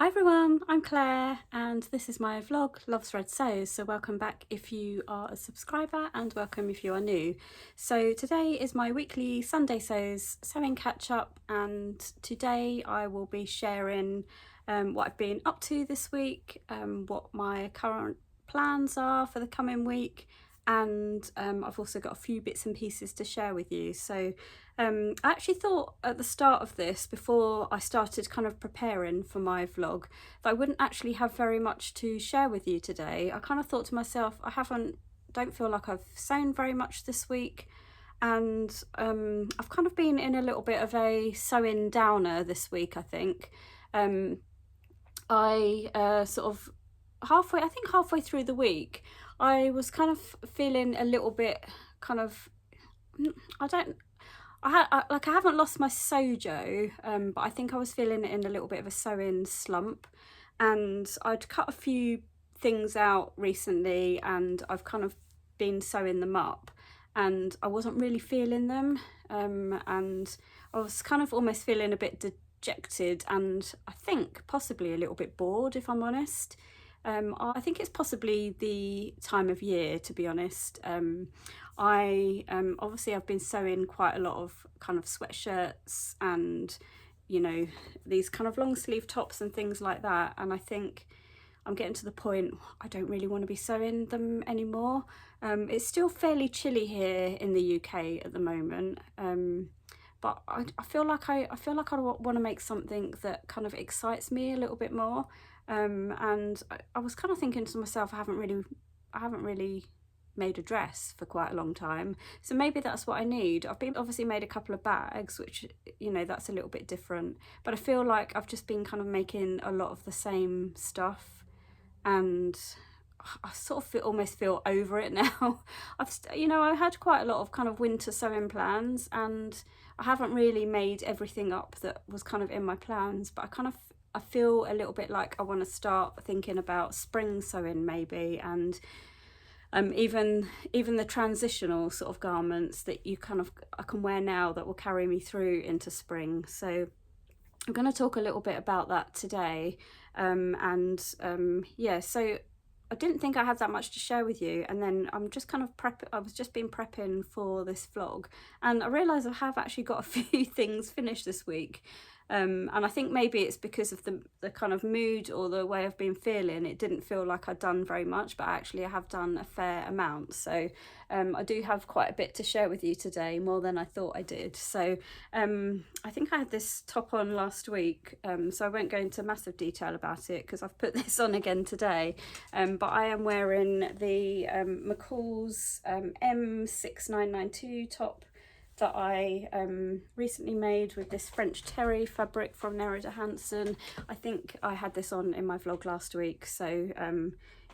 everyone, I'm Claire and this is my vlog, Loves Red Sews. So welcome back if you are a subscriber and welcome if you are new. So today is my weekly Sunday Sews sewing catch up, and today I will be sharing what I've been up to this week, what my current plans are for the coming week, and I've also got a few bits and pieces to share with you. So I actually thought at the start of this, before I started kind of preparing for my vlog, that I wouldn't actually have very much to share with you today. I kind of thought to myself, don't feel like I've sewn very much this week, and I've kind of been in a little bit of a sewing downer this week, I think. I sort of halfway through the week, I was kind of feeling a little bit kind of, I haven't lost my sojo, but I think I was feeling it in a little bit of a sewing slump, and I'd cut a few things out recently and I've kind of been sewing them up and I wasn't really feeling them, and I was kind of almost feeling a bit dejected and I think possibly a little bit bored, if I'm honest. I think it's possibly the time of year, to be honest. Obviously I've been sewing quite a lot of kind of sweatshirts and, you know, these kind of long sleeve tops and things like that, and I think I'm getting to the point I don't really want to be sewing them anymore. It's still fairly chilly here in the UK at the moment, but I feel like I want to make something that kind of excites me a little bit more. And I was kind of thinking to myself, I haven't really made a dress for quite a long time, so maybe that's what I need. I've been obviously made a couple of bags, which, you know, that's a little bit different, but I feel like I've just been kind of making a lot of the same stuff and I sort of almost feel over it now. I had quite a lot of kind of winter sewing plans and I haven't really made everything up that was kind of in my plans, but I feel a little bit like I want to start thinking about spring sewing maybe, and even the transitional sort of garments that I can wear now that will carry me through into spring. So I'm going to talk a little bit about that today, yeah, so I didn't think I had that much to share with you, and then I'm just kind of I was just been prepping for this vlog and I realised I have actually got a few things finished this week. And I think maybe it's because of the kind of mood or the way I've been feeling. It didn't feel like I'd done very much, but actually I have done a fair amount. So I do have quite a bit to share with you today, more than I thought I did. So I think I had this top on last week, so I won't go into massive detail about it because I've put this on again today. But I am wearing the McCalls M6992 top that I recently made with this French terry fabric from Nerida Hansen. I think I had this on in my vlog last week, so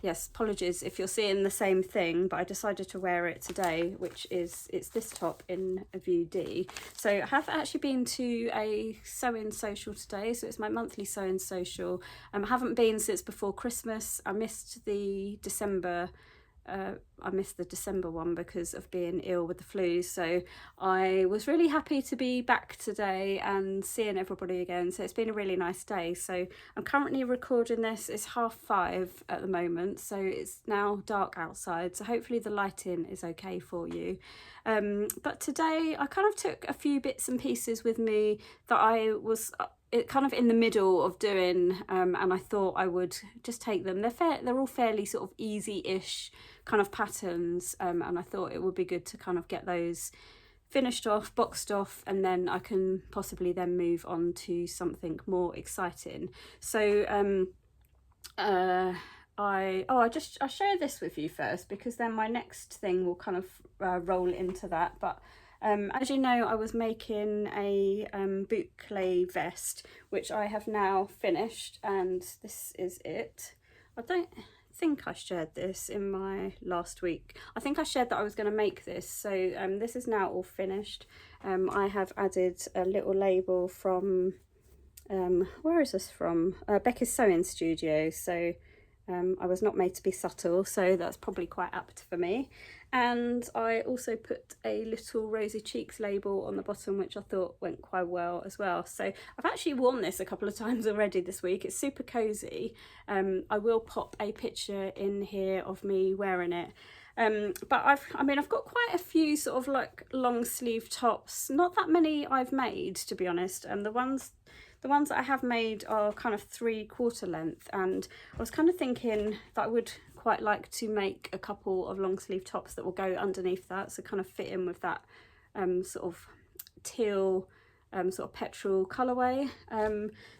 yes, apologies if you're seeing the same thing, but I decided to wear it today, it's this top in a view D. So I have actually been to a sewing social today, so it's my monthly sewing social. I haven't been since before Christmas. I missed the December one because of being ill with the flu, so I was really happy to be back today and seeing everybody again. So it's been a really nice day. So I'm currently recording this, it's 5:30 at the moment, so it's now dark outside, so hopefully the lighting is okay for you. But today I kind of took a few bits and pieces with me that I was kind of in the middle of doing, and I thought I would just take them. They're all fairly sort of easy-ish kind of patterns, and I thought it would be good to kind of get those finished off, boxed off, and then I can possibly then move on to something more exciting. So I'll share this with you first because then my next thing will kind of roll into that. But as you know, I was making a boucle vest, which I have now finished, and this is it. I don't think I shared this in my last week. I think I shared that I was going to make this, so this is now all finished. I have added a little label from where is this from? Becca's Sewing Studio. So I was not made to be subtle, so that's probably quite apt for me. And I also put a little Rosy Cheeks label on the bottom, which I thought went quite well as well. So I've actually worn this a couple of times already this week. It's super cozy. I will pop a picture in here of me wearing it. But I've got quite a few sort of like long sleeve tops. Not that many I've made, to be honest. The ones that I have made are kind of 3/4 length, and I was kind of thinking that I would quite like to make a couple of long sleeve tops that will go underneath that, so kind of fit in with that sort of teal sort of petrol colourway.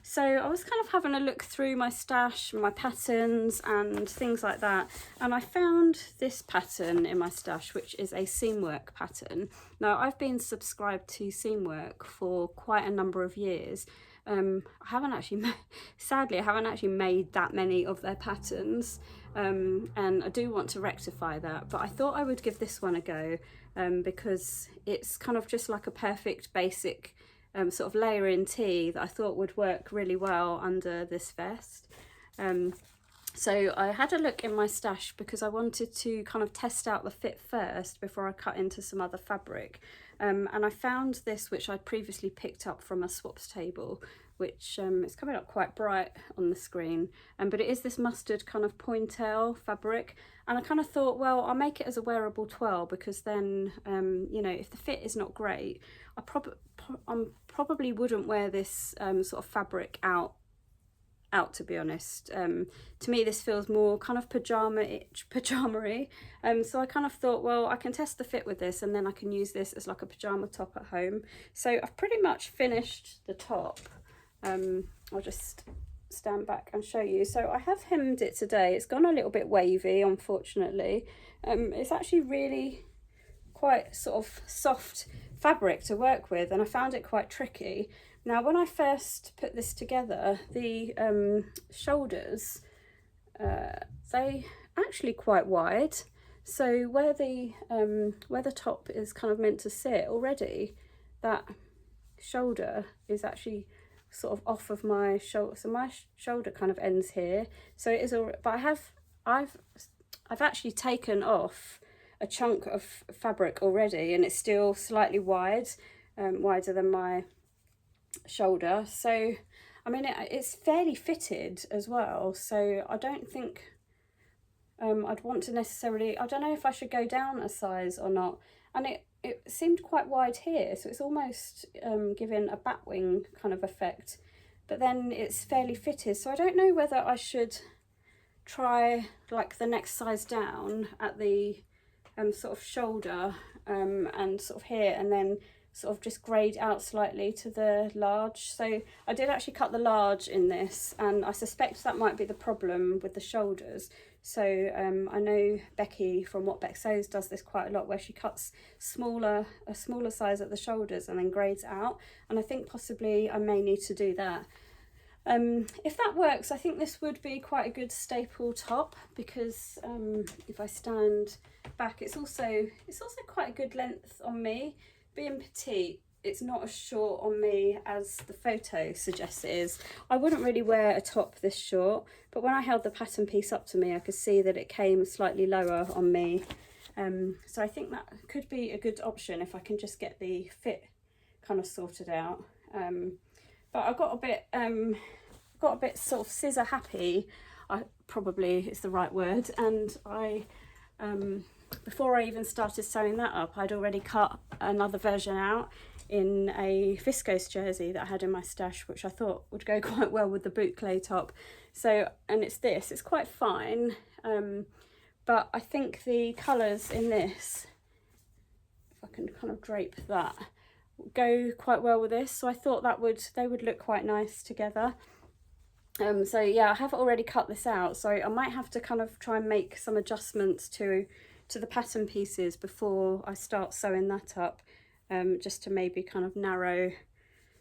So I was kind of having a look through my stash, my patterns and things like that, and I found this pattern in my stash, which is a seamwork pattern. Now, I've been subscribed to Seamwork for quite a number of years. Sadly, I haven't actually made that many of their patterns, and I do want to rectify that, but I thought I would give this one a go, because it's kind of just like a perfect basic sort of layering tee that I thought would work really well under this vest. So I had a look in my stash because I wanted to kind of test out the fit first before I cut into some other fabric. And I found this, which I'd previously picked up from a swaps table, which it's coming up quite bright on the screen, but it is this mustard kind of pointelle fabric, and I kind of thought, well, I'll make it as a wearable twirl, because then you know, if the fit is not great, I probably wouldn't wear this sort of fabric out, to be honest. To me, this feels more kind of pajama-y. So I kind of thought, well, I can test the fit with this, and then I can use this as like a pajama top at home. So I've pretty much finished the top. I'll just stand back and show you. So I have hemmed it today. It's gone a little bit wavy, unfortunately. It's actually really quite sort of soft fabric to work with, and I found it quite tricky. Now, when I first put this together, the shoulders, they actually quite wide. So where the top is kind of meant to sit already, that shoulder is actually sort of off of my shoulder. So my shoulder kind of ends here. So it is all, but I've actually taken off a chunk of fabric already, and it's still slightly wide, wider than my shoulder. So I mean, it's fairly fitted as well, so I don't think I'd want to necessarily, I don't know if I should go down a size or not. And it seemed quite wide here, so it's almost giving a batwing kind of effect, but then it's fairly fitted, so I don't know whether I should try like the next size down at the sort of shoulder and sort of here, and then sort of just grade out slightly to the large. So I did actually cut the large in this, and I suspect that might be the problem with the shoulders. So I know Becky from What Beck Sews does this quite a lot, where she cuts a smaller size at the shoulders and then grades out, and I think possibly I may need to do that. If that works, I think this would be quite a good staple top, because if I stand back, it's also quite a good length on me. Being petite, it's not as short on me as the photo suggests it is. I wouldn't really wear a top this short, but when I held the pattern piece up to me, I could see that it came slightly lower on me. So I think that could be a good option if I can just get the fit kind of sorted out. But I got a bit sort of scissor happy, probably is the right word, and I before I even started sewing that up, I'd already cut another version out in a viscose jersey that I had in my stash, which I thought would go quite well with the boucle top. So, and it's quite fine, but I think the colours in this, if I can kind of drape that, go quite well with this. So I thought they would look quite nice together. So yeah, I have already cut this out, so I might have to kind of try and make some adjustments to the pattern pieces before I start sewing that up, just to maybe kind of narrow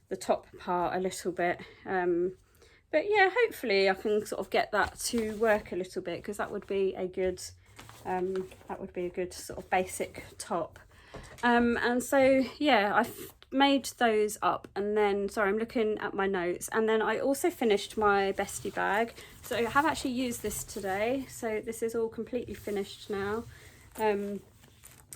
the top part a little bit. But yeah, hopefully I can sort of get that to work a little bit, because that would be a good sort of basic top. And so yeah, I've made those up, and then, sorry, I'm looking at my notes, and then I also finished my bestie bag. So I have actually used this today, so this is all completely finished now.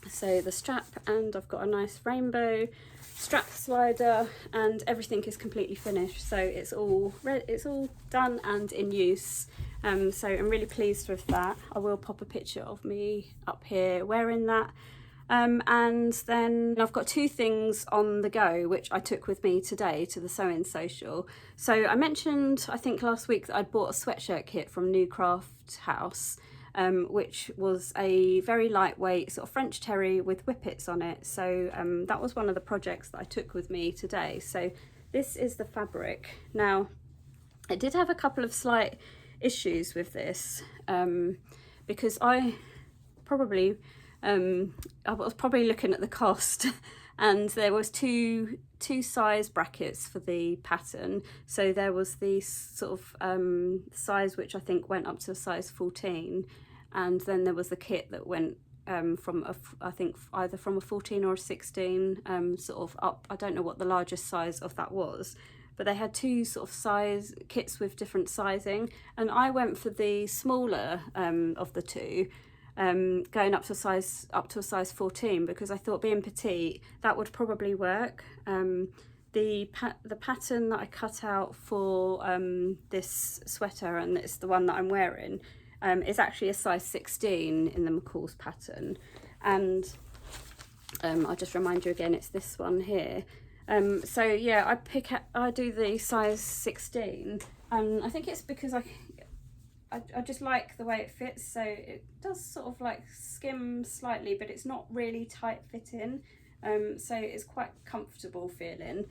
So the strap, and I've got a nice rainbow strap slider, and everything is completely finished. So it's all done and in use. So I'm really pleased with that. I will pop a picture of me up here wearing that. And then I've got two things on the go which I took with me today to the sewing social. So I mentioned, I think last week, that I'd bought a sweatshirt kit from New Craft House, which was a very lightweight sort of French terry with whippets on it. So that was one of the projects that I took with me today. So this is the fabric. Now, I did have a couple of slight issues with this because I was probably looking at the cost and there was two size brackets for the pattern. So there was the sort of size which I think went up to a size 14, and then there was the kit that went from I think either from a 14 or a 16 sort of up. I don't know what the largest size of that was, but they had two sort of size kits with different sizing, and I went for the smaller of the two, going up to a size 14, because I thought, being petite, that would probably work. The pattern that I cut out for this sweater, and it's the one that I'm wearing, is actually a size 16 in the McCalls pattern, and I'll just remind you again, it's this one here. So yeah, I do the size 16, and I think it's because I just like the way it fits. So it does sort of like skim slightly, but it's not really tight fitting, so it's quite comfortable feeling.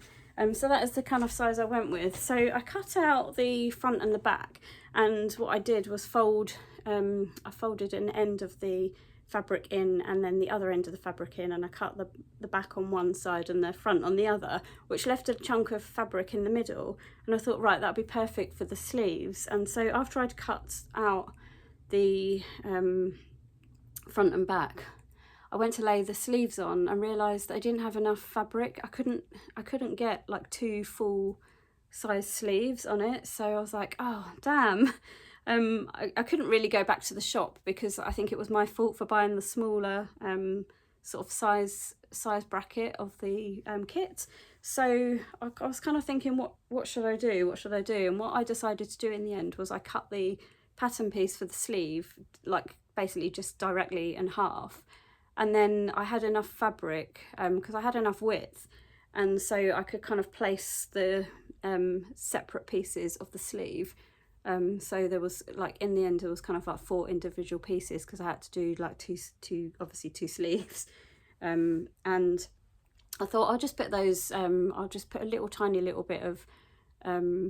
So that is the kind of size I went with. So I cut out the front and the back, and what I did was I folded an end of the fabric in and then the other end of the fabric in, and I cut the back on one side and the front on the other, which left a chunk of fabric in the middle. And I thought, right, that'd be perfect for the sleeves. And so after I'd cut out the front and back, I went to lay the sleeves on and realised I didn't have enough fabric. I couldn't get like two full size sleeves on it. So I was like, oh damn. I couldn't really go back to the shop because I think it was my fault for buying the smaller sort of size bracket of the kit. So I was kind of thinking, what should I do? What should I do? And what I decided to do in the end was I cut the pattern piece for the sleeve, like basically just directly in half. And then I had enough fabric because I had enough width, and so I could kind of place the separate pieces of the sleeve. So there was, like, in the end it was kind of like 4 individual pieces because I had to do like obviously two sleeves, and I thought I'll just put those I'll just put a tiny little bit of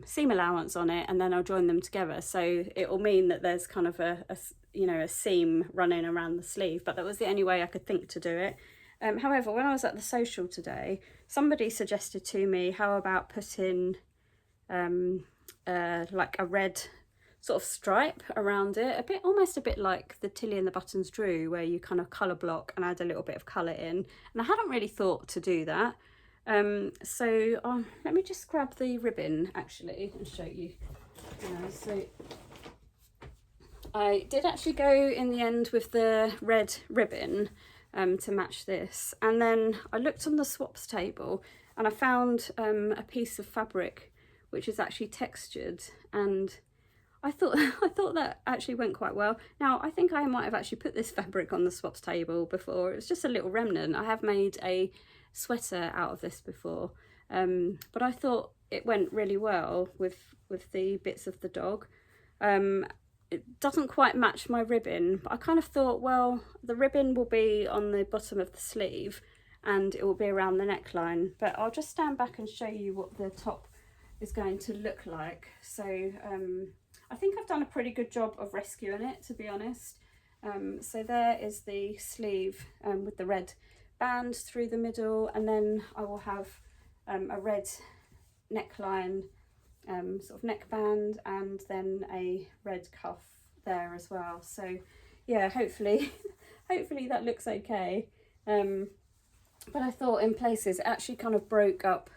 seam allowance on it, and then I'll join them together, so it will mean that there's kind of a seam running around the sleeve. But that was the only way I could think to do it. However, when I was at the social today, somebody suggested to me, how about putting like a red sort of stripe around it, almost a bit like the Tilly and the Buttons drew, where you kind of colour block and add a little bit of colour in. And I hadn't really thought to do that. So let me just grab the ribbon actually and show you. So I did actually go in the end with the red ribbon to match this, and then I looked on the swaps table and I found a piece of fabric which is actually textured, and I thought that actually went quite well. Now, I think I might have actually put this fabric on the swaps table before. It was just a little remnant. I have made a sweater out of this before, but I thought it went really well with the bits of the dog. It doesn't quite match my ribbon, but I kind of thought, well, the ribbon will be on the bottom of the sleeve and it will be around the neckline, but I'll just stand back and show you what the top is going to look like. So I think I've done a pretty good job of rescuing it, to be honest. So there is the sleeve with the red band through the middle, and then I will have a red neckline, sort of neckband, and then a red cuff there as well. So yeah, hopefully that looks okay. But I thought in places it actually kind of broke up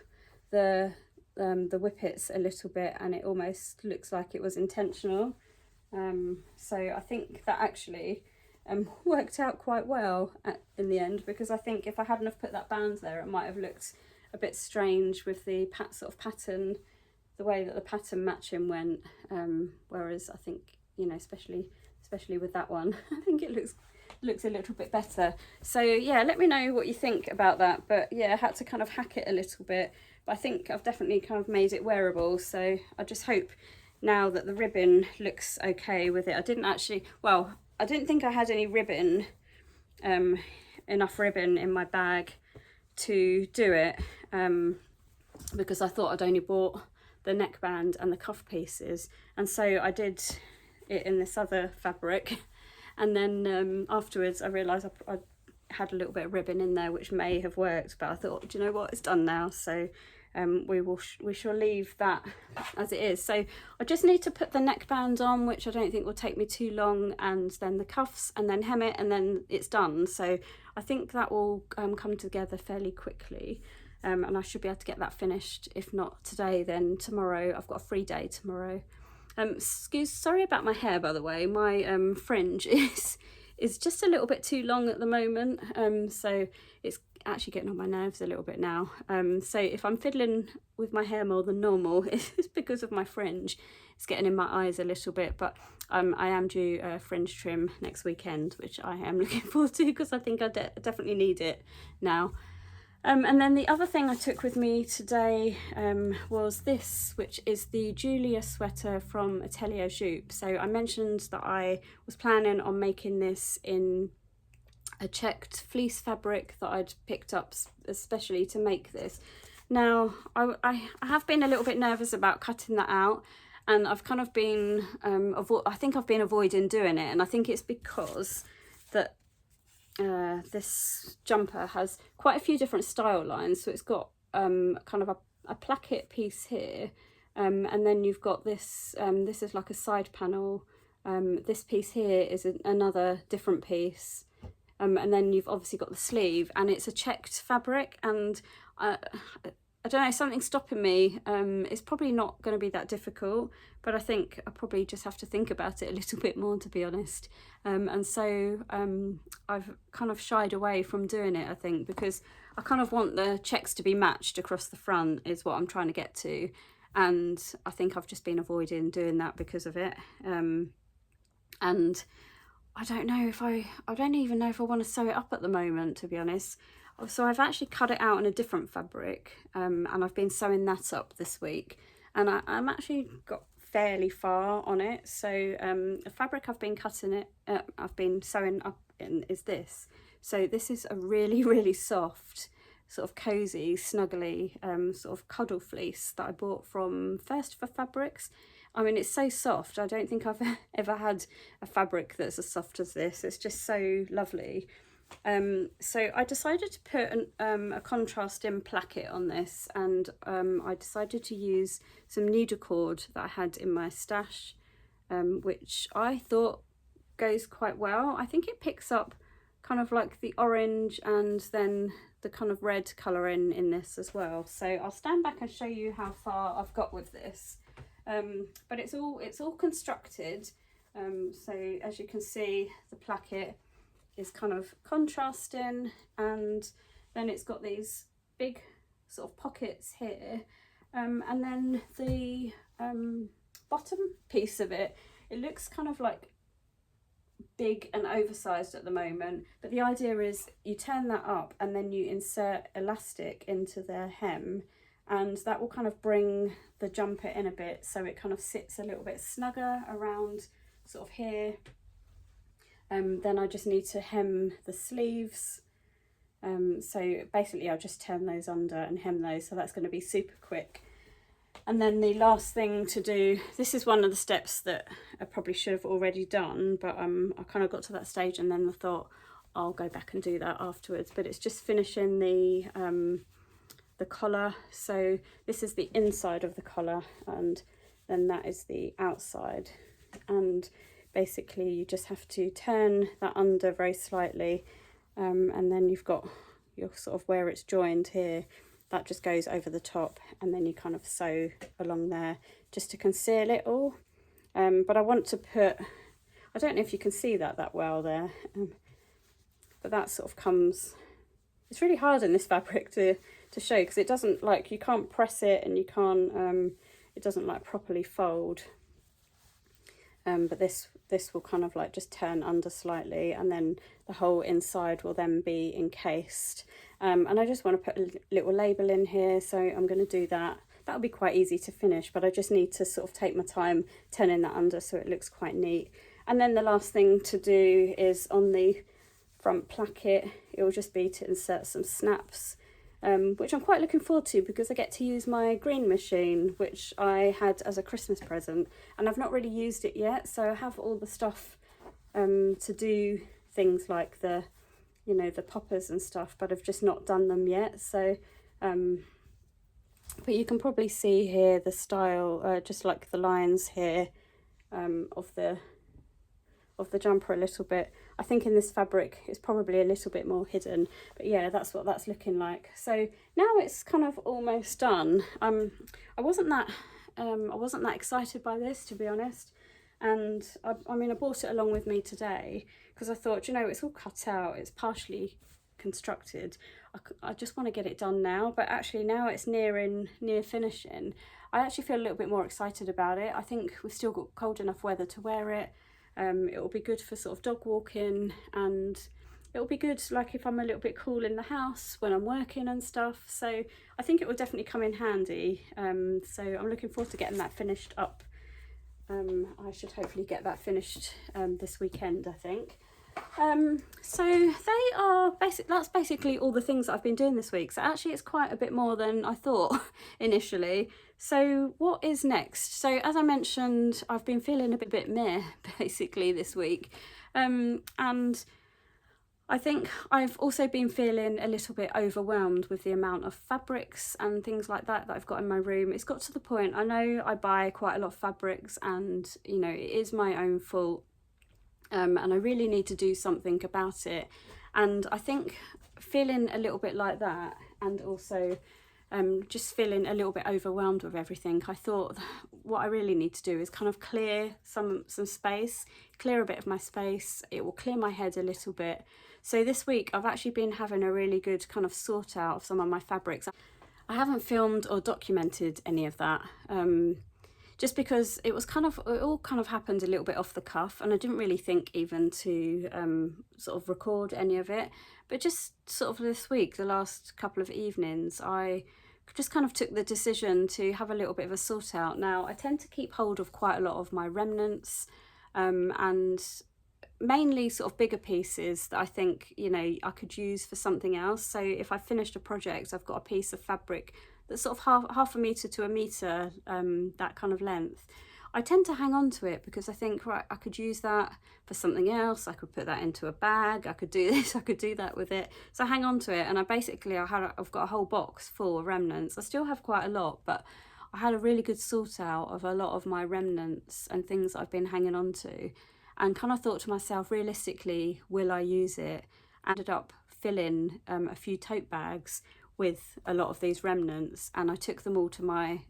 the whippets a little bit, and it almost looks like it was intentional. So I think that actually worked out quite well in the end, because I think if I hadn't have put that band there, it might have looked a bit strange with the sort of pattern, the way that the pattern matching went. Whereas I think, you know, especially with that one, I think it looks a little bit better. So yeah, let me know what you think about that. But yeah, I had to kind of hack it a little bit, but I think I've definitely kind of made it wearable. So I just hope now that the ribbon looks okay with it. I didn't think I had any ribbon, enough ribbon in my bag to do it, because I thought I'd only bought the neckband and the cuff pieces, and so I did it in this other fabric, and then afterwards I realised I had a little bit of ribbon in there, which may have worked, but I thought, do you know what, it's done now, so we shall leave that as it is. So I just need to put the neckband on, which I don't think will take me too long, and then the cuffs, and then hem it, and then it's done. So I think that will come together fairly quickly, and I should be able to get that finished. If not today, then tomorrow. I've got a free day tomorrow. Sorry about my hair, by the way. My fringe is just a little bit too long at the moment, so it's actually getting on my nerves a little bit now. So if I'm fiddling with my hair more than normal, it's because of my fringe. It's getting in my eyes a little bit, but I am due a fringe trim next weekend, which I am looking forward to, because I think I definitely need it now. And then the other thing I took with me today was this, which is the Julia sweater from Atelier Jupe. So I mentioned that I was planning on making this in a checked fleece fabric that I'd picked up especially to make this. Now, I have been a little bit nervous about cutting that out, and I've kind of been, I think I've been avoiding doing it, and I think it's because that this jumper has quite a few different style lines. So it's got kind of a placket piece here, and then you've got this, this is like a side panel. This piece here is another different piece. And then you've obviously got the sleeve, and it's a checked fabric, and I don't know, something's stopping me. It's probably not going to be that difficult, but I think I probably just have to think about it a little bit more, to be honest. And so I've kind of shied away from doing it, I think, because I kind of want the checks to be matched across the front is what I'm trying to get to, and I think I've just been avoiding doing that because of it. And I don't know if I don't even know if I want to sew it up at the moment, to be honest. So I've actually cut it out in a different fabric, and I've been sewing that up this week, and I'm actually got fairly far on it. So the fabric I've been I've been sewing up in is this. So this is a really, really soft, sort of cozy, snuggly sort of cuddle fleece that I bought from First for Fabrics. I mean, it's so soft. I don't think I've ever had a fabric that's as soft as this. It's just so lovely. So I decided to put a contrasting placket on this, and I decided to use some needle cord that I had in my stash, which I thought goes quite well. I think it picks up kind of like the orange and then the kind of red colouring in this as well. So I'll stand back and show you how far I've got with this. But it's all constructed, so as you can see, the placket is kind of contrasting, and then it's got these big sort of pockets here, and then the bottom piece of it looks kind of like big and oversized at the moment, but the idea is you turn that up and then you insert elastic into the hem, and that will kind of bring the jumper in a bit, so it kind of sits a little bit snugger around sort of here. Then I just need to hem the sleeves, so basically I'll just turn those under and hem those, so that's going to be super quick. And then the last thing to do, this is one of the steps that I probably should have already done, but I kind of got to that stage and then I thought I'll go back and do that afterwards, but it's just finishing the collar. So this is the inside of the collar, and then that is the outside, and basically you just have to turn that under very slightly, and then you've got your sort of where it's joined here, that just goes over the top, and then you kind of sew along there just to conceal it all. But I I don't know if you can see that well there, but that sort of comes, it's really hard in this fabric to show, because it doesn't, like, you can't press it, and you can't, it doesn't like properly fold. But this will kind of like just turn under slightly, and then the whole inside will then be encased. And I just want to put a little label in here, so I'm going to do that. That'll be quite easy to finish, but I just need to sort of take my time turning that under so it looks quite neat. And then the last thing to do is on the front placket, it will just be to insert some snaps, which I'm quite looking forward to, because I get to use my green machine, which I had as a Christmas present, and I've not really used it yet. So I have all the stuff to do things like the, you know, the poppers and stuff, but I've just not done them yet. So but you can probably see here the style, just like the lines here of the jumper a little bit. I think in this fabric it's probably a little bit more hidden, but yeah, that's what that's looking like. So now it's kind of almost done. I wasn't that excited by this, to be honest, and I mean I brought it along with me today because I thought, you know, it's all cut out, it's partially constructed, I just want to get it done now. But actually now it's near finishing, I actually feel a little bit more excited about it. I think we've still got cold enough weather to wear it. It will be good for sort of dog walking, and it will be good like if I'm a little bit cool in the house when I'm working and stuff. So I think it will definitely come in handy. So I'm looking forward to getting that finished up. I should hopefully get that finished this weekend, I think. So they are that's basically all the things that I've been doing this week. So actually it's quite a bit more than I thought initially. So what is next? So as I mentioned, I've been feeling a bit meh basically this week, and I think I've also been feeling a little bit overwhelmed with the amount of fabrics and things like that I've got in my room. It's got to the point, I know I buy quite a lot of fabrics, and you know, it is my own fault. And I really need to do something about it. And I think feeling a little bit like that, and also just feeling a little bit overwhelmed with everything, I thought what I really need to do is kind of clear some space, clear a bit of my space. It will clear my head a little bit. So this week I've actually been having a really good kind of sort out of some of my fabrics. I haven't filmed or documented any of that, just because it all kind of happened a little bit off the cuff, and I didn't really think even to sort of record any of it. But just sort of this week, the last couple of evenings, I just kind of took the decision to have a little bit of a sort out. Now, I tend to keep hold of quite a lot of my remnants, and mainly sort of bigger pieces that I think, you know, I could use for something else. So if I finished a project, I've got a piece of fabric that's sort of half a metre to a metre, that kind of length. I tend to hang on to it because I think, right, I could use that for something else. I could put that into a bag. I could do this, I could do that with it. So I hang on to it, and I've got a whole box full of remnants. I still have quite a lot, but I had a really good sort out of a lot of my remnants and things that I've been hanging on to, and kind of thought to myself, realistically, will I use it? Ended up filling a few tote bags with a lot of these remnants, and I took them all to my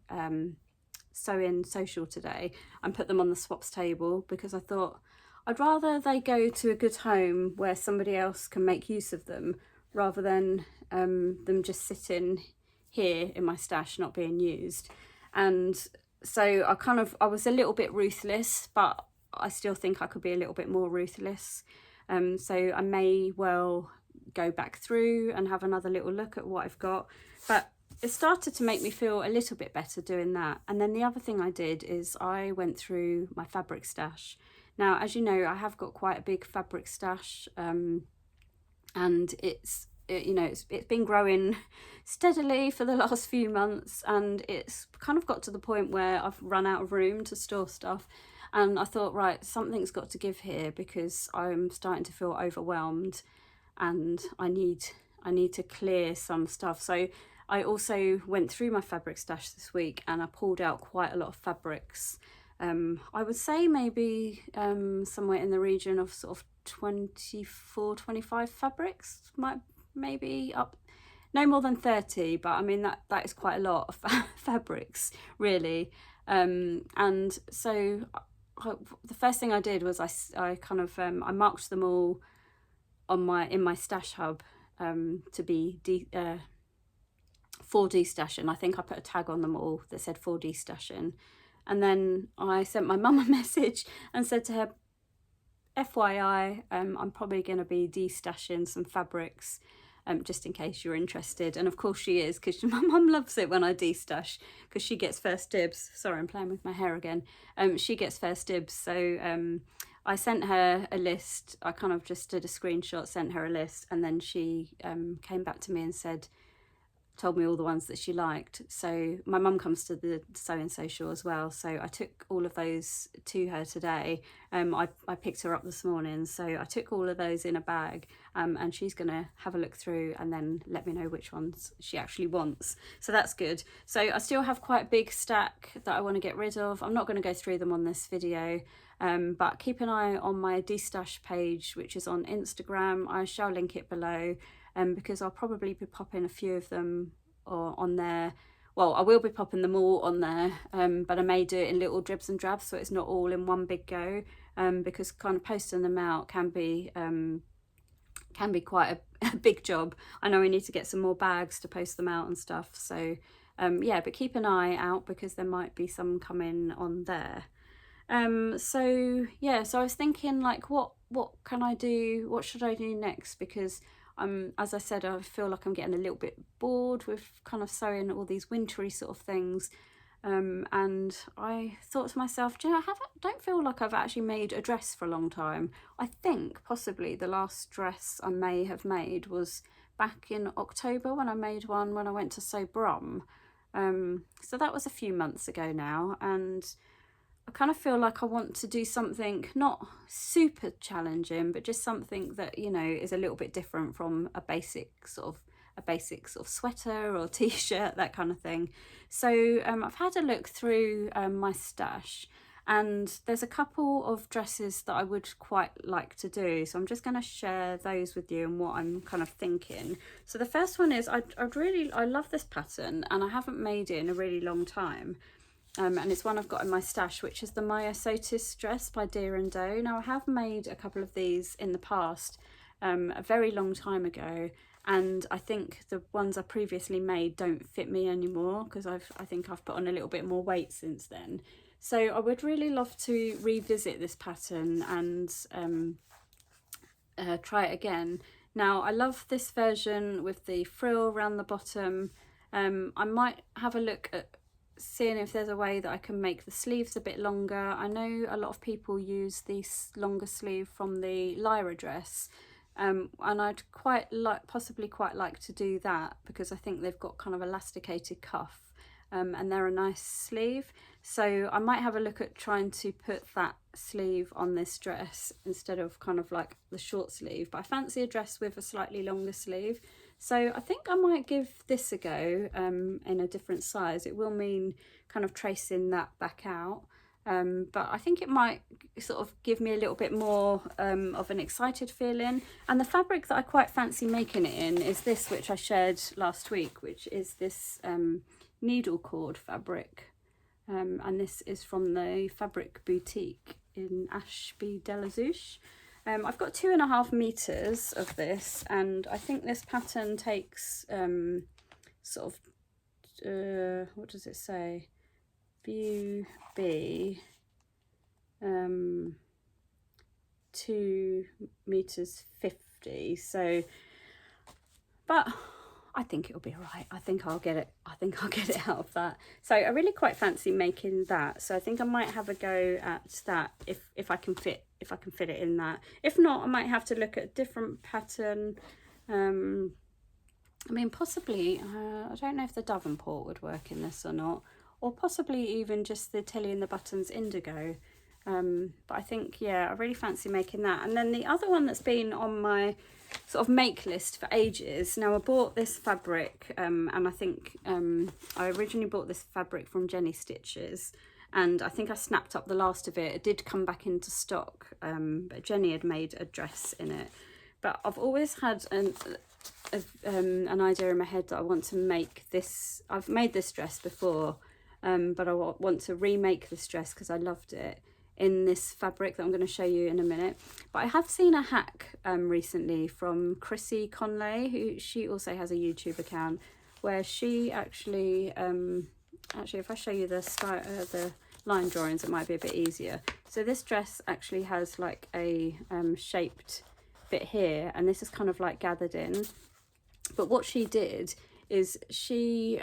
sew-in social today and put them on the swaps table, because I thought I'd rather they go to a good home where somebody else can make use of them, rather than them just sitting here in my stash not being used. And so I was a little bit ruthless, but I still think I could be a little bit more ruthless. So I may well go back through and have another little look at what I've got, but it started to make me feel a little bit better doing that. And then the other thing I did is I went through my fabric stash. Now, as you know, I have got quite a big fabric stash, and it's been growing steadily for the last few months, and it's kind of got to the point where I've run out of room to store stuff. And I thought, right, something's got to give here, because I'm starting to feel overwhelmed, and I need to clear some stuff. So I also went through my fabric stash this week, and I pulled out quite a lot of fabrics. I would say maybe somewhere in the region of sort of 24, 25 fabrics, maybe up, no more than 30, but I mean that is quite a lot of fabrics, really. And so the first thing I did was I kind of I marked them all on in my stash hub to be for destashing. I think I put a tag on them all that said for destashing, and then I sent my mum a message and said to her, FYI, I'm probably going to be destashing some fabrics, just in case you're interested. And of course she is, because my mum loves it when I destash, because she gets first dibs. Sorry, I'm playing with my hair again. She gets first dibs. So I sent her a list. I kind of just did a screenshot, sent her a list, and then she came back to me and told me all the ones that she liked. So my mum comes to the sewing social as well, so I took all of those to her today. I picked her up this morning, so I took all of those in a bag, and she's gonna have a look through and then let me know which ones she actually wants, so that's good. So I still have quite a big stack that I want to get rid of. I'm not going to go through them on this video, but keep an eye on my destash page, which is on Instagram. I shall link it below, because I'll probably be popping a few of them on there. Well, I will be popping them all on there, but I may do it in little dribs and drabs, so it's not all in one big go, because kind of posting them out can be quite a big job. I know we need to get some more bags to post them out and stuff, so yeah, but keep an eye out because there might be some coming on there. So yeah, so I was thinking, like, what can I do, what should I do next, because as I said, I feel like I'm getting a little bit bored with kind of sewing all these wintry sort of things, and I thought to myself, do you know, I don't feel like I've actually made a dress for a long time. I think possibly the last dress I may have made was back in October, when I made one when I went to sew Brum, so that was a few months ago now, and I kind of feel like I want to do something not super challenging, but just something that, you know, is a little bit different from a basic sort of sweater or t-shirt, that kind of thing. So I've had a look through my stash, and there's a couple of dresses that I would quite like to do, so I'm just going to share those with you and what I'm kind of thinking. So the first one is, I love this pattern, and I haven't made it in a really long time. And it's one I've got in my stash, which is the Maya Sotis dress by Deer and Doe. Now, I have made a couple of these in the past, a very long time ago, and I think the ones I previously made don't fit me anymore, because I think I've put on a little bit more weight since then. So I would really love to revisit this pattern and try it again. Now, I love this version with the frill around the bottom. I might have a look at seeing if there's a way that I can make the sleeves a bit longer. I know a lot of people use the longer sleeve from the Lyra dress, and I'd possibly quite like to do that, because I think they've got kind of elasticated cuff, and they're a nice sleeve. So I might have a look at trying to put that sleeve on this dress instead of kind of like the short sleeve, but I fancy a dress with a slightly longer sleeve. So I think I might give this a go in a different size. It will mean kind of tracing that back out, but I think it might sort of give me a little bit more of an excited feeling. And the fabric that I quite fancy making it in is this, which I shared last week, which is this needle cord fabric, and this is from the Fabric Boutique in Ashby de la Zouch. I've got 2.5 meters of this, and I think this pattern takes sort of what does it say, view B, 2 meters 50. So, but I think it'll be all right. I think I'll get it out of that. So I really quite fancy making that. So I think I might have a go at that if I can fit it in that. If not, I might have to look at a different pattern. I mean, possibly, I don't know if the Davenport would work in this or not, or possibly even just the Tilly and the Buttons Indigo. But I think, yeah, I really fancy making that. And then the other one that's been on my sort of make list for ages. Now, I bought this fabric, and I think I originally bought this fabric from Jenny Stitches, and I think I snapped up the last of it. It did come back into stock, but Jenny had made a dress in it. But I've always had an idea in my head that I want to make this. I've made this dress before, but I want to remake this dress because I loved it in this fabric that I'm going to show you in a minute. But I have seen a hack recently from Chrissy Conley, who she also has a YouTube account, where she actually if I show you the style, the line drawings, it might be a bit easier. So this dress actually has like a shaped bit here, and this is kind of like gathered in. But what she did is she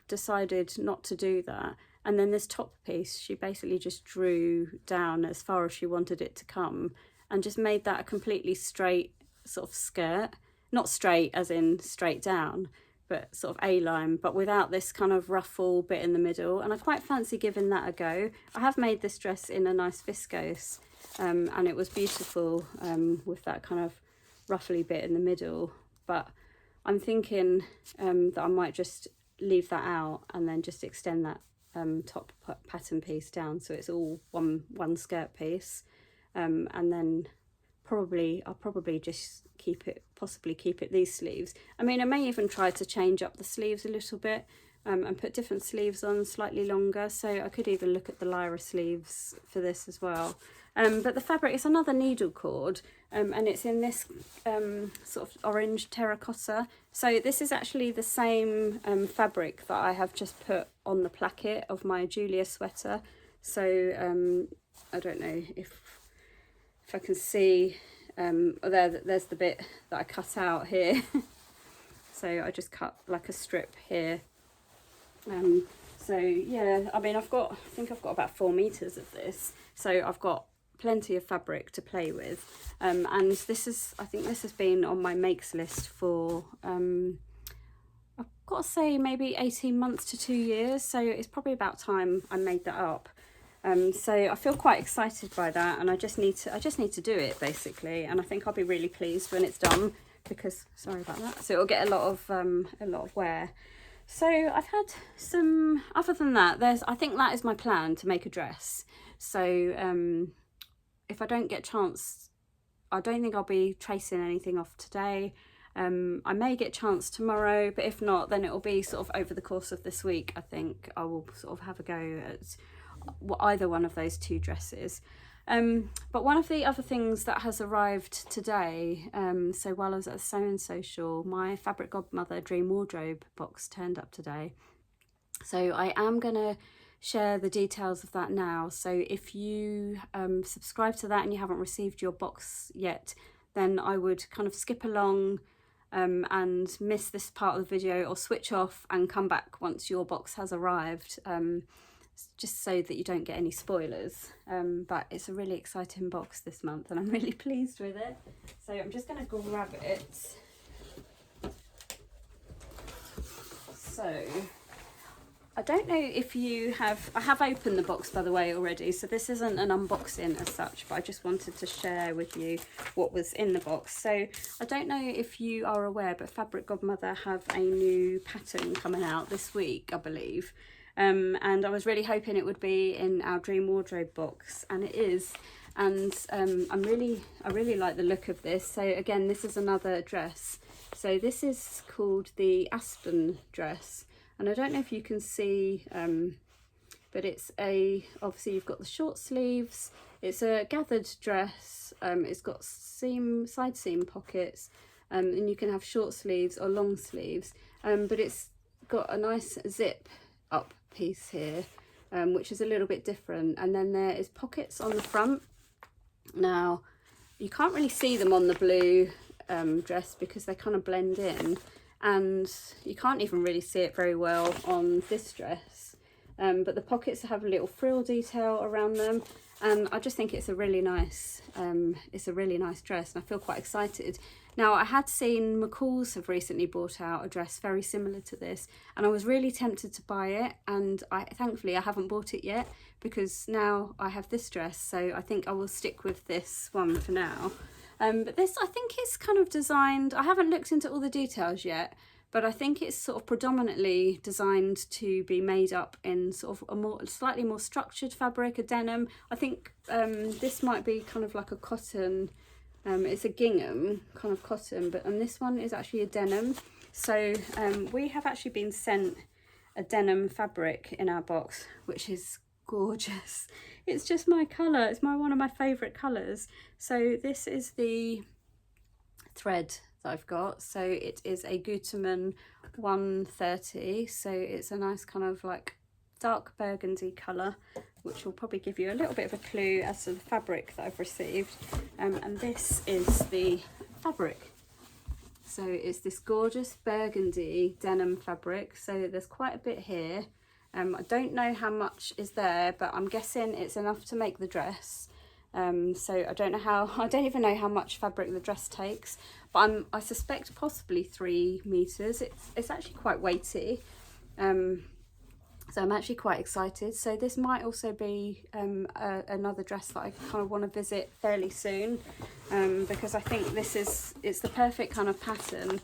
decided not to do that, and then this top piece she basically just drew down as far as she wanted it to come, and just made that a completely straight sort of skirt. Not straight as in straight down, but sort of A-line, but without this kind of ruffle bit in the middle. And I quite fancy giving that a go. I have made this dress in a nice viscose, and it was beautiful with that kind of ruffly bit in the middle. But I'm thinking that I might just leave that out and then just extend that top pattern piece down so it's all one skirt piece, and then I'll probably just possibly keep it these sleeves. I mean, I may even try to change up the sleeves a little bit and put different sleeves on, slightly longer. So I could even look at the Lyra sleeves for this as well. But the fabric is another needle cord, and it's in this sort of orange terracotta. So this is actually the same fabric that I have just put on the placket of my Julia sweater. So I don't know if I can see, there's the bit that I cut out here. So I just cut like a strip here. So yeah, I mean, I think I've got about 4 meters of this. So I've got plenty of fabric to play with. And I think this has been on my makes list for, I've got to say maybe 18 months to 2 years. So it's probably about time I made that up. So I feel quite excited by that, and I just need to do it basically, and I think I'll be really pleased when it's done, because sorry about that. So it'll get a lot of wear. So I've had some, other than that, I think that is my plan, to make a dress. So if I don't get a chance, I don't think I'll be tracing anything off today. I may get a chance tomorrow, but if not, then it'll be sort of over the course of this week. I think I will sort of have a go at either one of those 2 dresses. But one of the other things that has arrived today, so while I was at the Sewing Social, my Fabric Godmother Dream Wardrobe box turned up today. So I am going to share the details of that now. So if you subscribe to that and you haven't received your box yet, then I would kind of skip along and miss this part of the video, or switch off and come back once your box has arrived, just so that you don't get any spoilers. But it's a really exciting box this month, and I'm really pleased with it. So I'm just going to grab it. So I don't know if you have, I have opened the box by the way already, so this isn't an unboxing as such, but I just wanted to share with you what was in the box. So I don't know if you are aware, but Fabric Godmother have a new pattern coming out this week, I believe. And I was really hoping it would be in our Dream Wardrobe box, and it is. And I really like the look of this. So again, this is another dress. So this is called the Aspen dress, and I don't know if you can see, but it's obviously you've got the short sleeves. It's a gathered dress. It's got side seam pockets, and you can have short sleeves or long sleeves. But it's got a nice zip up piece here, which is a little bit different, and then there is pockets on the front. Now you can't really see them on the blue dress because they kind of blend in, and you can't even really see it very well on this dress, but the pockets have a little frill detail around them, and I just think it's a really nice dress, and I feel quite excited. Now, I had seen McCalls have recently brought out a dress very similar to this, and I was really tempted to buy it, and thankfully I haven't bought it yet, because now I have this dress, so I think I will stick with this one for now. But this, I think, is kind of designed, I haven't looked into all the details yet, but I think it's sort of predominantly designed to be made up in sort of a slightly more structured fabric, a denim. I think this might be kind of like a cotton. It's a gingham kind of cotton, and this one is actually a denim. So we have actually been sent a denim fabric in our box, which is gorgeous. It's just my colour. It's one of my favourite colours. So this is the thread that I've got. So it is a Gutermann 130. So it's a nice kind of like dark burgundy colour, which will probably give you a little bit of a clue as to the fabric that I've received. And this is the fabric. So it's this gorgeous burgundy denim fabric. So there's quite a bit here. I don't know how much is there, but I'm guessing it's enough to make the dress. So I don't even know how much fabric the dress takes, but I suspect possibly 3 meters. It's actually quite weighty. So I'm actually quite excited. So this might also be another dress that I kind of want to visit fairly soon, because I think it's the perfect kind of pattern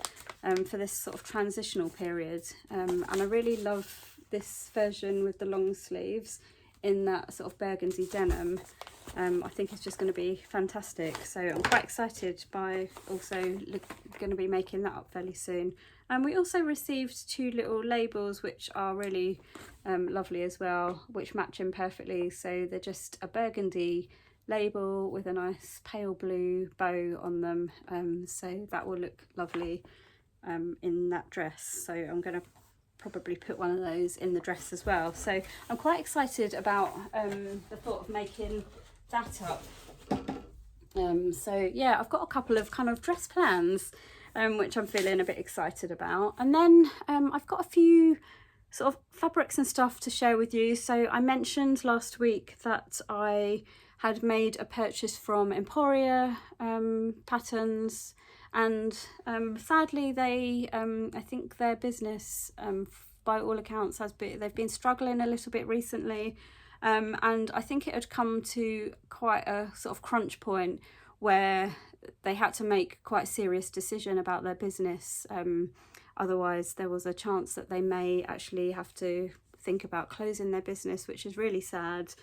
for this sort of transitional period. And I really love this version with the long sleeves in that sort of burgundy denim. I think it's just going to be fantastic. So I'm quite excited by also going to be making that up fairly soon. And we also received 2 little labels, which are really lovely as well, which match in perfectly. So they're just a burgundy label with a nice pale blue bow on them. So that will look lovely in that dress. So I'm going to probably put one of those in the dress as well. So I'm quite excited about the thought of making that up. So yeah, I've got a couple of kind of dress plans which I'm feeling a bit excited about. And then I've got a few sort of fabrics and stuff to share with you. So I mentioned last week that I had made a purchase from Emporia Patterns, and sadly they I think their business by all accounts they've been struggling a little bit recently, and I think it had come to quite a sort of crunch point where they had to make quite a serious decision about their business. Otherwise there was a chance that they may actually have to think about closing their business, which is really sad.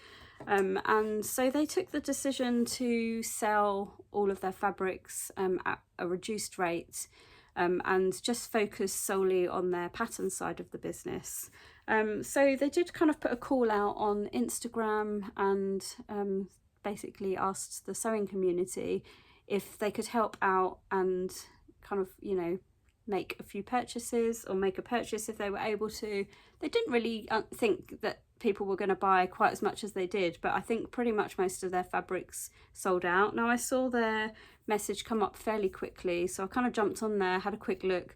And so they took the decision to sell all of their fabrics at a reduced rate, and just focus solely on their pattern side of the business. So they did kind of put a call out on Instagram and basically asked the sewing community if they could help out and kind of, you know, make a few purchases or make a purchase if they were able to. They didn't really think that people were going to buy quite as much as they did, but I think pretty much most of their fabrics sold out. Now I saw their message come up fairly quickly, so I kind of jumped on there, had a quick look,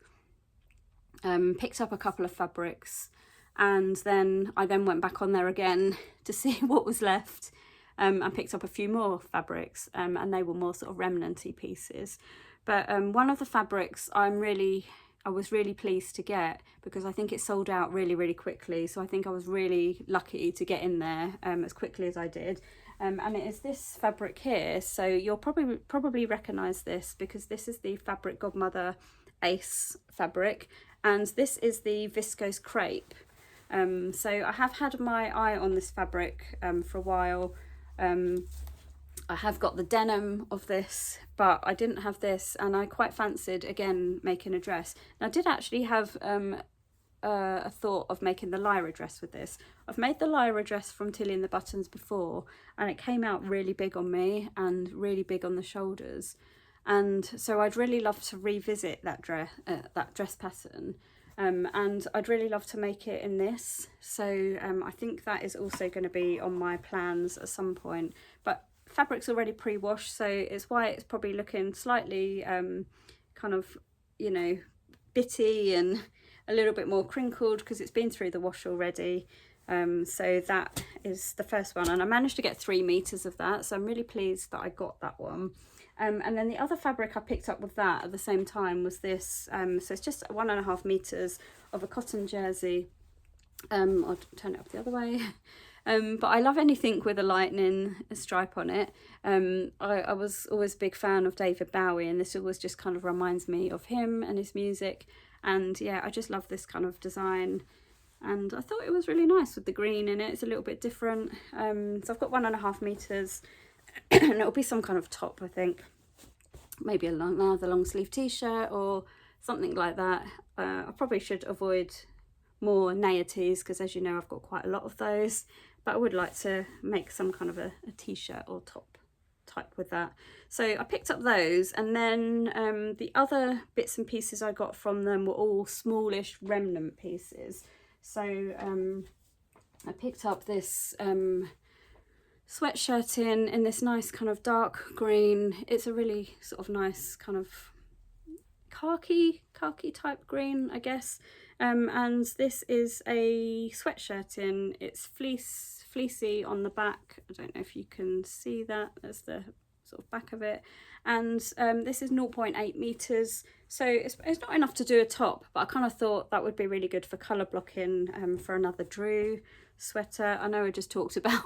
picked up a couple of fabrics, and then I went back on there again to see what was left, and picked up a few more fabrics, and they were more sort of remnanty pieces. But one of the fabrics I was really pleased to get, because I think it sold out really, really quickly. So I think I was really lucky to get in there as quickly as I did. And it is this fabric here. So you'll probably recognise this, because this is the Fabric Godmother Ace fabric, and this is the viscose crepe. So I have had my eye on this fabric for a while. I have got the denim of this, but I didn't have this, and I quite fancied again making a dress. Now I did actually have a thought of making the Lyra dress with this. I've made the Lyra dress from Tilly and the Buttons before, and it came out really big on me and really big on the shoulders, and so I'd really love to revisit that dress pattern. And I'd really love to make it in this, so I think that is also going to be on my plans at some point. But fabric's already pre-washed, so it's why it's probably looking slightly kind of, you know, bitty and a little bit more crinkled, because it's been through the wash already. So that is the first one, and I managed to get 3 meters of that, so I'm really pleased that I got that one. And then the other fabric I picked up with that at the same time was this. So it's just 1.5 meters of a cotton jersey. I'll turn it up the other way. But I love anything with a lightning stripe on it. I was always a big fan of David Bowie, and this always just kind of reminds me of him and his music. And yeah, I just love this kind of design, and I thought it was really nice with the green in it. It's a little bit different. So I've got 1.5 meters. And it'll be some kind of top, I think, maybe another long sleeve t-shirt or something like that. I probably should avoid more naivete because, as you know, I've got quite a lot of those, but I would like to make some kind of a t-shirt or top type with that. So I picked up those, and then the other bits and pieces I got from them were all smallish remnant pieces. So I picked up this sweatshirt in this nice kind of dark green. It's a really sort of nice kind of khaki type green, I guess. And this is a sweatshirt in, it's fleecy on the back. I don't know if you can see that, there's the sort of back of it. And this is 0.8 meters, so it's not enough to do a top, but I kind of thought that would be really good for colour blocking for another Drew sweater. I know I just talked about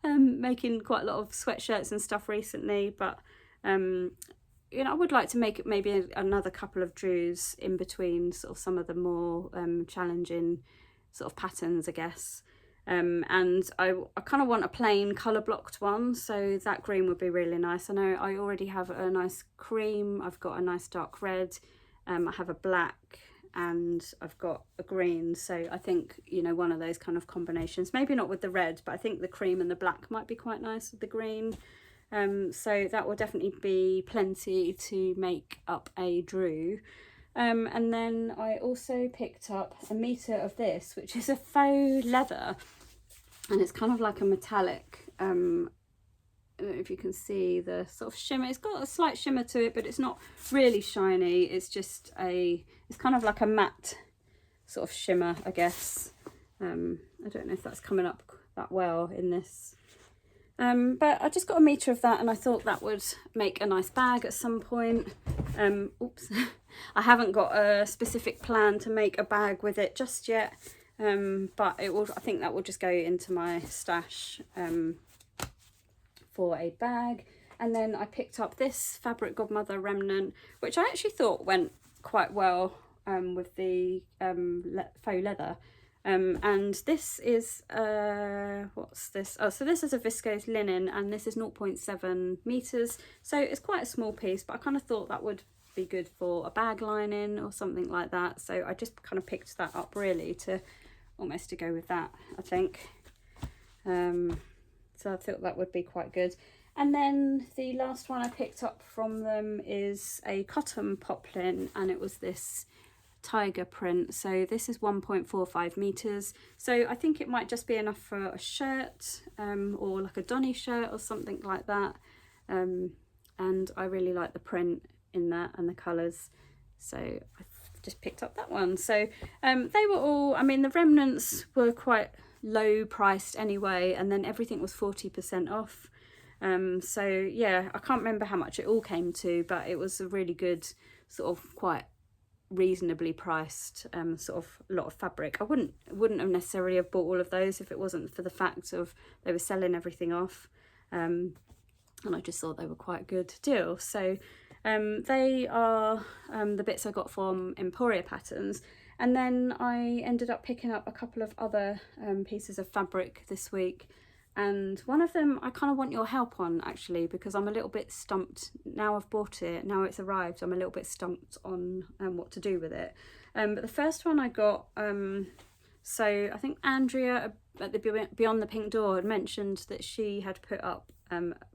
making quite a lot of sweatshirts and stuff recently, but you know, I would like to make maybe another couple of Drews in between sort of some of the more challenging sort of patterns, I guess. And I kind of want a plain colour blocked one, so that green would be really nice. I know I already have a nice cream, I've got a nice dark red, I have a black, and I've got a green. So I think, you know, one of those kind of combinations, maybe not with the red, but I think the cream and the black might be quite nice with the green. So that will definitely be plenty to make up a Drew. And then I also picked up a metre of this, which is a faux leather, and it's kind of like a metallic. I don't know if you can see the sort of shimmer. It's got a slight shimmer to it, but it's not really shiny. It's just it's kind of like a matte sort of shimmer, I guess. I don't know if that's coming up that well in this. But I just got a metre of that, and I thought that would make a nice bag at some point. Oops, I haven't got a specific plan to make a bag with it just yet, but it will. I think that will just go into my stash for a bag. And then I picked up this Fabric Godmother remnant, which I actually thought went quite well with the faux leather. And this is what's this? Oh, so this is a viscose linen, and this is 0.7 meters, so it's quite a small piece, but I kind of thought that would be good for a bag lining or something like that, so I just kind of picked that up really to almost to go with that, I think. So I thought that would be quite good. And then the last one I picked up from them is a cotton poplin, and it was this tiger print. So this is 1.45 meters, so I think it might just be enough for a shirt or like a Donny shirt or something like that. And I really like the print in that and the colors, so I've just picked up that one. So they were all, I mean, the remnants were quite low priced anyway, and then everything was 40% off. So yeah, I can't remember how much it all came to, but it was a really good sort of quite reasonably priced sort of lot of fabric. I wouldn't have necessarily have bought all of those if it wasn't for the fact of they were selling everything off, and I just thought they were quite a good deal. So they are the bits I got from Emporia Patterns. And then I ended up picking up a couple of other pieces of fabric this week, and one of them I kind of want your help on actually, because I'm a little bit stumped now. I've bought it, now it's arrived, I'm a little bit stumped on what to do with it. But the first one I got, so I think Andrea at the Beyond the Pink Door had mentioned that she had put up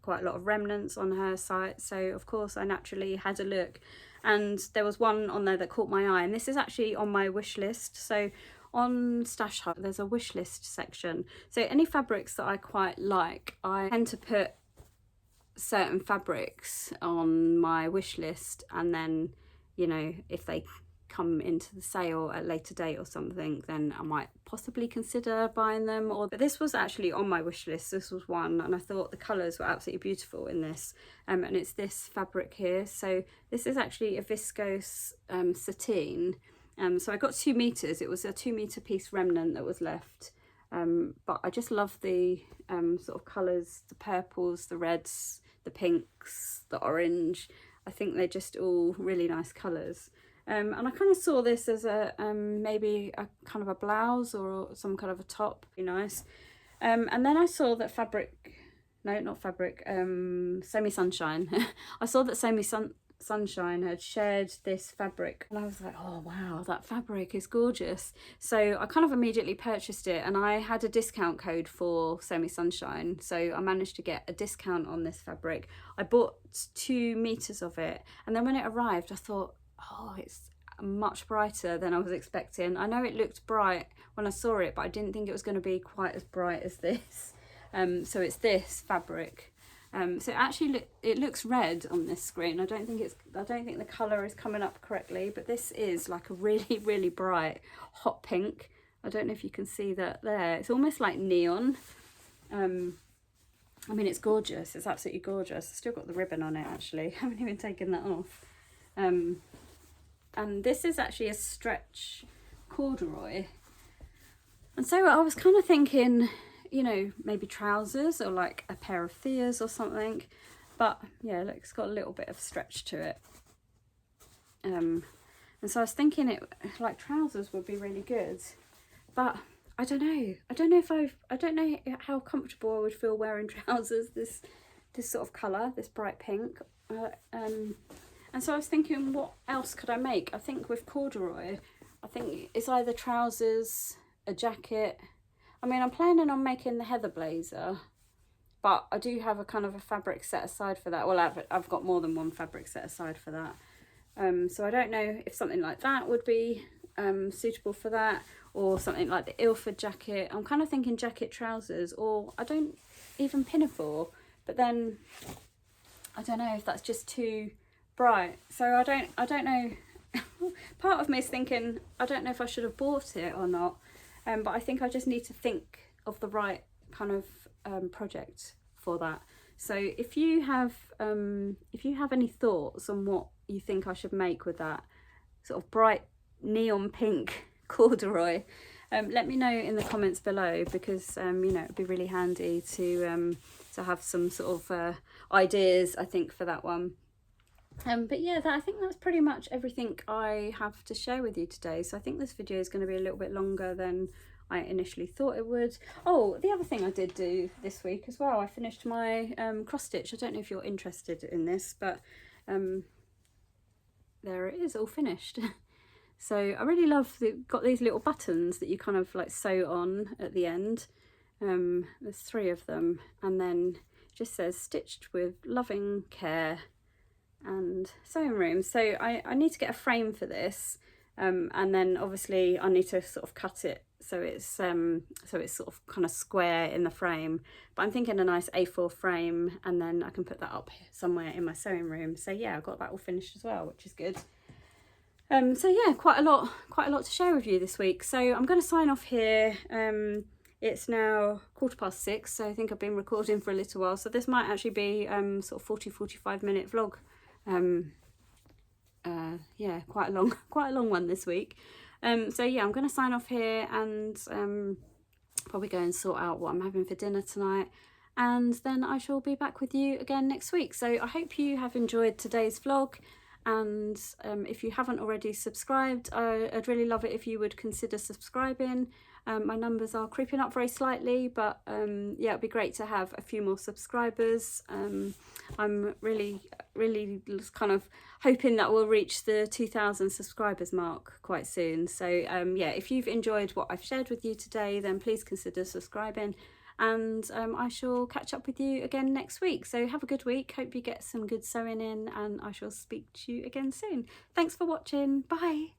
quite a lot of remnants on her site, so of course I naturally had a look, and there was one on there that caught my eye, and this is actually on my wish list. So on Stash Hut there's a wish list section, so any fabrics that I quite like, I tend to put certain fabrics on my wish list, and then, you know, if they come into the sale at a later date or something, then I might possibly consider buying them. But this was actually on my wish list, this was one, and I thought the colours were absolutely beautiful in this, and it's this fabric here. So this is actually a viscose sateen. So I got 2 meters, it was a 2 meter piece remnant that was left, but I just love the sort of colours, the purples, the reds, the pinks, the orange. I think they're just all really nice colours. And I kind of saw this as a maybe a kind of a blouse or some kind of a top, be nice. And then I saw that Semi Sunshine. I saw that Sunshine had shared this fabric, and I was like, oh wow, that fabric is gorgeous. So I kind of immediately purchased it, and I had a discount code for Semi Sunshine, so I managed to get a discount on this fabric. I bought 2 meters of it, and then when it arrived I thought, oh, it's much brighter than I was expecting. I know it looked bright when I saw it, but I didn't think it was going to be quite as bright as this. So it's this fabric. So actually it looks red on this screen. I don't think the colour is coming up correctly, but this is like a really, really bright hot pink. I don't know if you can see that there. It's almost like neon. I mean, it's gorgeous. It's absolutely gorgeous. I've still got the ribbon on it actually. I haven't even taken that off. And this is actually a stretch corduroy. And so I was kind of thinking, you know, maybe trousers or like a pair of Theas or something, but yeah, look, it's got a little bit of stretch to it. And so I was thinking it like trousers would be really good, but I don't know how comfortable I would feel wearing trousers this sort of colour, this bright pink. And so I was thinking, what else could I make? I think with corduroy, I think it's either trousers, a jacket. I mean, I'm planning on making the heather blazer, but I do have a kind of a fabric set aside for that. Well, I've got more than one fabric set aside for that. So I don't know if something like that would be suitable for that, or something like the Ilford jacket. I'm kind of thinking jacket, trousers, or I don't even pinafore, but then I don't know if that's just too bright. So I don't know. Part of me is thinking, I don't know if I should have bought it or not. But I think I just need to think of the right kind of project for that. So if you have any thoughts on what you think I should make with that sort of bright neon pink corduroy, let me know in the comments below, because you know, it'd be really handy to have some sort of ideas, I think, for that one. But yeah, I think that's pretty much everything I have to share with you today. So I think this video is going to be a little bit longer than I initially thought it would. Oh, the other thing I did do this week as well, I finished my cross stitch. I don't know if you're interested in this, but there it is, all finished. So I really love got these little buttons that you kind of like sew on at the end. There's 3 of them, and then it just says stitched with loving care and sewing room. So I need to get a frame for this, and then obviously I need to sort of cut it so it's sort of kind of square in the frame, but I'm thinking a nice A4 frame, and then I can put that up somewhere in my sewing room. So yeah, I've got that all finished as well, which is good. So yeah, quite a lot to share with you this week. So I'm going to sign off here. It's now 6:15, so I think I've been recording for a little while, so this might actually be sort of 40-45 minute vlog. Yeah, quite a long one this week. So yeah, I'm going to sign off here and probably go and sort out what I'm having for dinner tonight, and then I shall be back with you again next week. So I hope you have enjoyed today's vlog, and if you haven't already subscribed, I'd really love it if you would consider subscribing. My numbers are creeping up very slightly, but yeah, it'd be great to have a few more subscribers. I'm really kind of hoping that we'll reach the 2,000 subscribers mark quite soon. So yeah, if you've enjoyed what I've shared with you today, then please consider subscribing, and I shall catch up with you again next week. So have a good week, hope you get some good sewing in, and I shall speak to you again soon. Thanks for watching, bye.